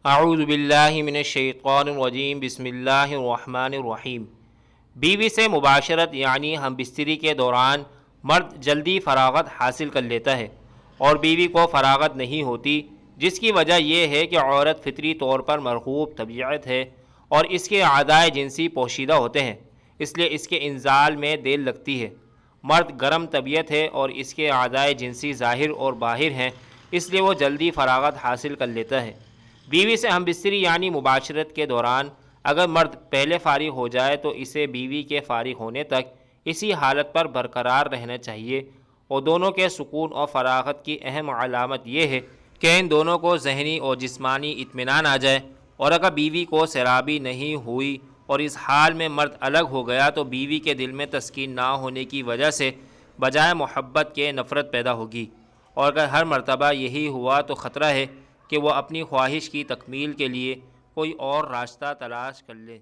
اعوذ باللہ من الشیطان الرجیم بسم اللہ الرحمن الرحیم۔ بیوی سے مباشرت یعنی ہم بستری کے دوران مرد جلدی فراغت حاصل کر لیتا ہے اور بیوی کو فراغت نہیں ہوتی، جس کی وجہ یہ ہے کہ عورت فطری طور پر مرغوب طبیعت ہے اور اس کے اعضائے جنسی پوشیدہ ہوتے ہیں، اس لیے اس کے انزال میں دیر لگتی ہے۔ مرد گرم طبیعت ہے اور اس کے اعضائے جنسی ظاہر اور باہر ہیں، اس لیے وہ جلدی فراغت حاصل کر لیتا ہے۔ بیوی سے ہم بستری یعنی مباشرت کے دوران اگر مرد پہلے فارغ ہو جائے تو اسے بیوی کے فارغ ہونے تک اسی حالت پر برقرار رہنا چاہیے، اور دونوں کے سکون اور فراغت کی اہم علامت یہ ہے کہ ان دونوں کو ذہنی اور جسمانی اطمینان آ جائے، اور اگر بیوی کو سرابی نہیں ہوئی اور اس حال میں مرد الگ ہو گیا تو بیوی کے دل میں تسکین نہ ہونے کی وجہ سے بجائے محبت کے نفرت پیدا ہوگی، اور اگر ہر مرتبہ یہی ہوا تو خطرہ ہے کہ وہ اپنی خواہش کی تکمیل کے لیے کوئی اور راستہ تلاش کر لے۔